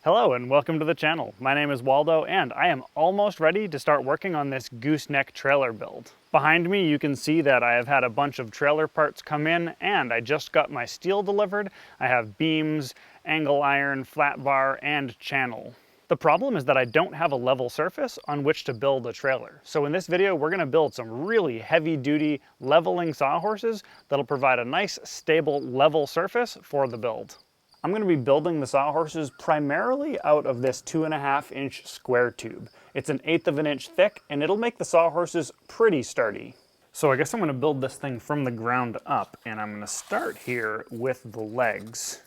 Hello and welcome to the channel. My name is Waldo and I am almost ready to start working on this gooseneck trailer build. Behind me you can see that I have had a bunch of trailer parts come in and I just got my steel delivered. I have beams, angle iron, flat bar, and channel. The problem is that I don't have a level surface on which to build a trailer. So in this video we're going to build some really heavy duty leveling sawhorses that'll provide a nice stable level surface for the build. I'm going to be building the sawhorses primarily out of this 2.5 inch square tube. It's an 1/8 of an inch thick and it'll make the sawhorses pretty sturdy. So I guess I'm going to build this thing from the ground up, and I'm going to start here with the legs.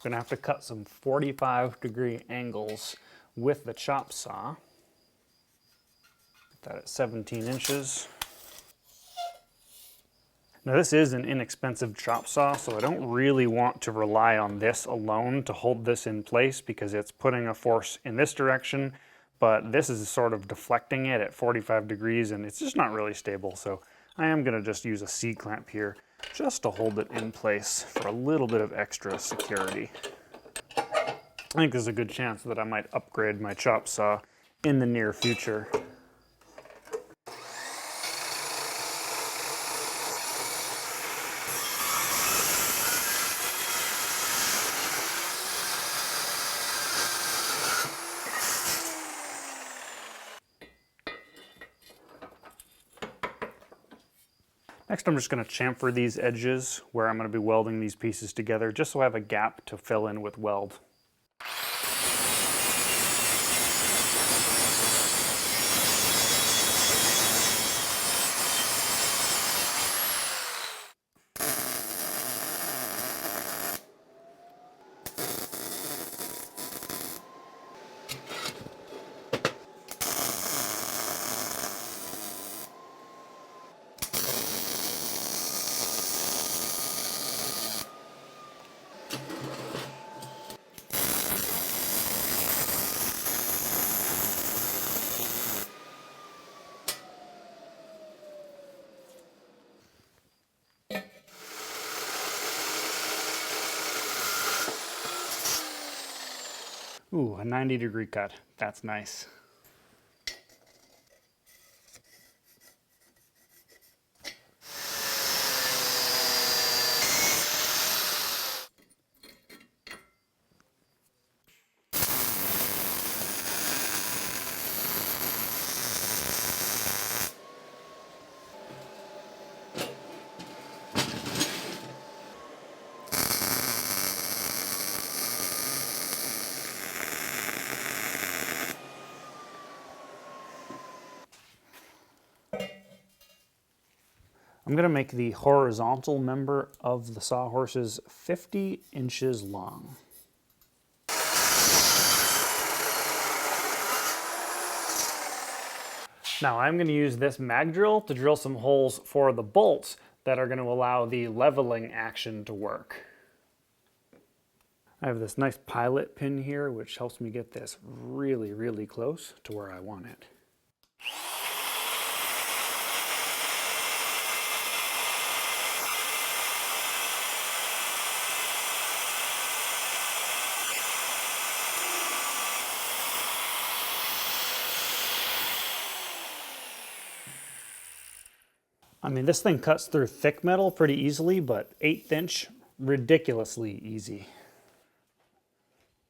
We're going to have to cut some 45-degree angles with the chop saw. Put that at 17 inches. Now this is an inexpensive chop saw, so I don't really want to rely on this alone to hold this in place because it's putting a force in this direction, but this is sort of deflecting it at 45 degrees and it's just not really stable. So I am going to just use a C-clamp here just to hold it in place for a little bit of extra security. I think there's a good chance that I might upgrade my chop saw in the near future. Next, I'm just going to chamfer these edges where I'm going to be welding these pieces together just so I have a gap to fill in with weld. Ooh, a 90-degree cut. That's nice. I'm going to make the horizontal member of the sawhorses 50 inches long. Now I'm going to use this mag drill to drill some holes for the bolts that are going to allow the leveling action to work. I have this nice pilot pin here which helps me get this really close to where I want it. I mean, this thing cuts through thick metal pretty easily, but 1/8 inch, ridiculously easy.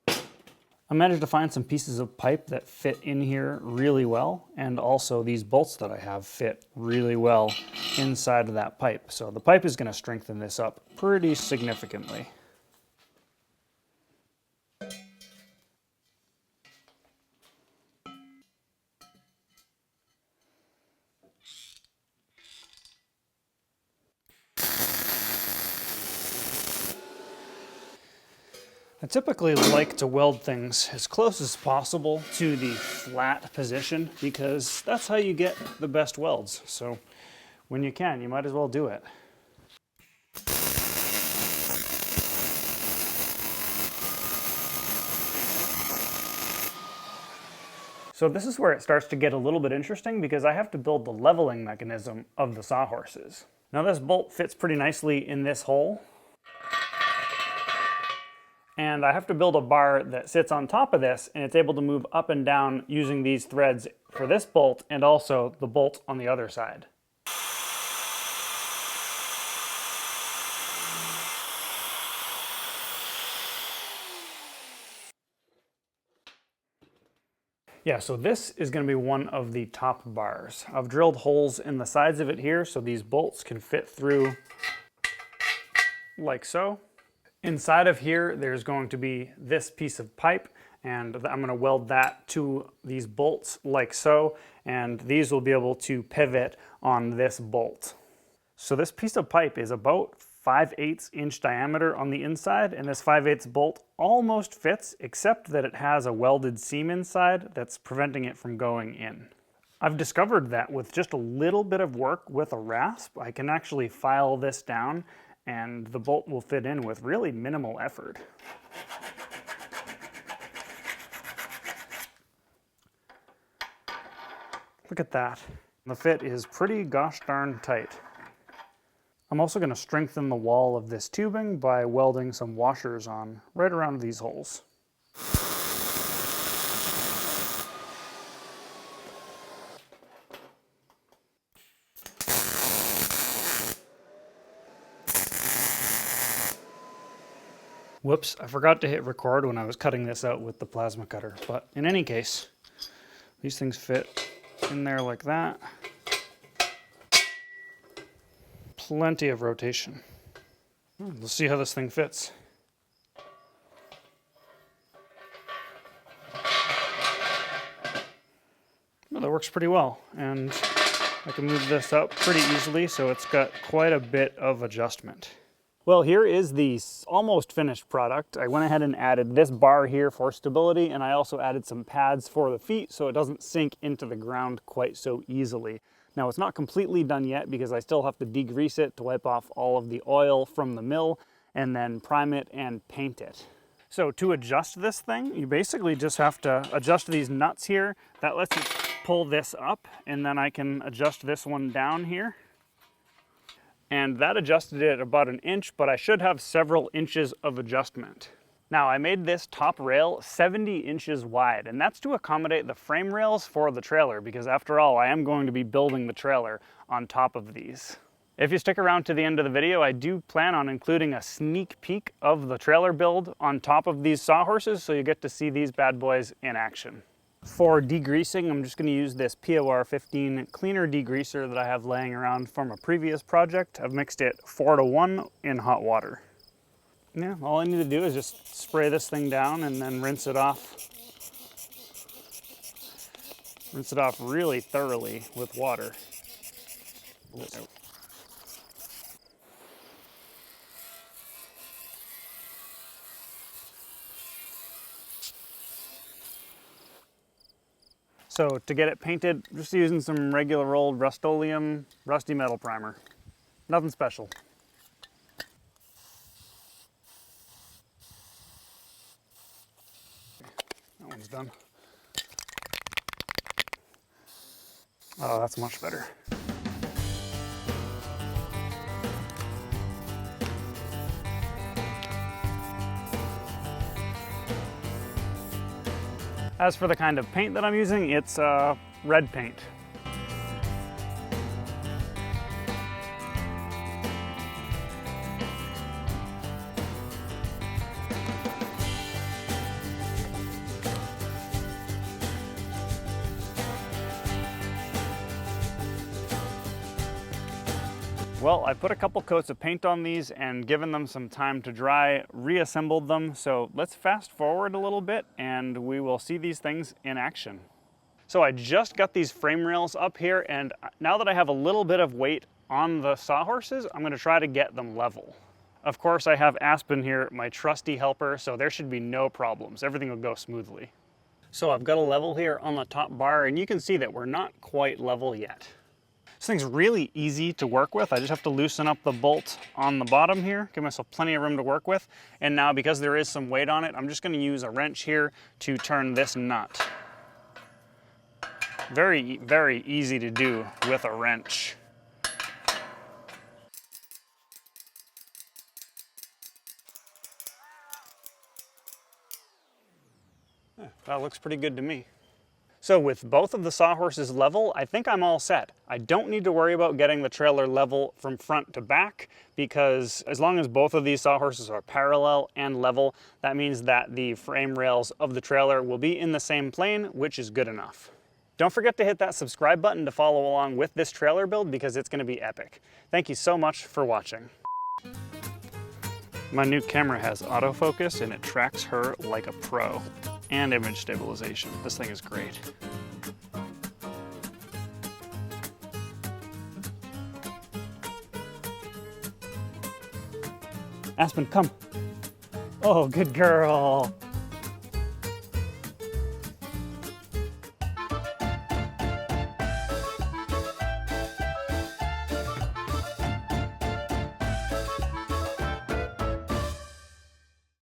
I managed to find some pieces of pipe that fit in here really well, and also these bolts that I have fit really well inside of that pipe. So the pipe is going to strengthen this up pretty significantly. I typically like to weld things as close as possible to the flat position because that's how you get the best welds. So when you can, you might as well do it. So this is where it starts to get a little bit interesting because I have to build the leveling mechanism of the sawhorses. Now this bolt fits pretty nicely in this hole. And I have to build a bar that sits on top of this, and it's able to move up and down using these threads for this bolt and also the bolt on the other side. Yeah, so this is going to be one of the top bars. I've drilled holes in the sides of it here so these bolts can fit through like so. Inside of here, there's going to be this piece of pipe, and I'm going to weld that to these bolts like so, and these will be able to pivot on this bolt. So this piece of pipe is about 5/8 inch diameter on the inside, and this 5/8 bolt almost fits, except that it has a welded seam inside that's preventing it from going in. I've discovered that with just a little bit of work with a rasp, I can actually file this down and the bolt will fit in with really minimal effort. Look at that. The fit is pretty gosh darn tight. I'm also going to strengthen the wall of this tubing by welding some washers on right around these holes. Whoops, I forgot to hit record when I was cutting this out with the plasma cutter, but in any case, these things fit in there like that. Plenty of rotation. Let's see how this thing fits. Well, that works pretty well, and I can move this up pretty easily, so it's got quite a bit of adjustment. Well, here is the almost finished product. I went ahead and added this bar here for stability, and I also added some pads for the feet so it doesn't sink into the ground quite so easily. Now, it's not completely done yet because I still have to degrease it to wipe off all of the oil from the mill and then prime it and paint it. So to adjust this thing, you basically just have to adjust these nuts here. That lets you pull this up, and then I can adjust this one down here. And that adjusted it about 1 inch, but I should have several inches of adjustment. Now, I made this top rail 70 inches wide, and that's to accommodate the frame rails for the trailer, because after all, I am going to be building the trailer on top of these. If you stick around to the end of the video, I do plan on including a sneak peek of the trailer build on top of these sawhorses, so you get to see these bad boys in action. For degreasing, I'm just going to use this POR 15 cleaner degreaser that I have laying around from a previous project. I've mixed it 4:1 in hot water. Yeah, all I need to do is just spray this thing down and then rinse it off. Rinse it off really thoroughly with water. So to get it painted, just using some regular old Rust-Oleum rusty metal primer. Nothing special. That one's done. Oh, that's much better. As for the kind of paint that I'm using, it's red paint. Well, I put a couple coats of paint on these and given them some time to dry, reassembled them. So let's fast forward a little bit and we will see these things in action. So I just got these frame rails up here, and now that I have a little bit of weight on the sawhorses, I'm going to try to get them level. Of course, I have Aspen here, my trusty helper, so there should be no problems. Everything will go smoothly. So I've got a level here on the top bar, and you can see that we're not quite level yet. This thing's really easy to work with. I just have to loosen up the bolt on the bottom here, give myself plenty of room to work with. And now, because there is some weight on it, I'm just going to use a wrench here to turn this nut. Very, very easy to do with a wrench. That looks pretty good to me. So with both of the sawhorses level, I think I'm all set. I don't need to worry about getting the trailer level from front to back, because as long as both of these sawhorses are parallel and level, that means that the frame rails of the trailer will be in the same plane, which is good enough. Don't forget to hit that subscribe button to follow along with this trailer build, because it's going to be epic. Thank you so much for watching. My new camera has autofocus and it tracks her like a pro. And image stabilization. This thing is great. Aspen, come. Oh, good girl.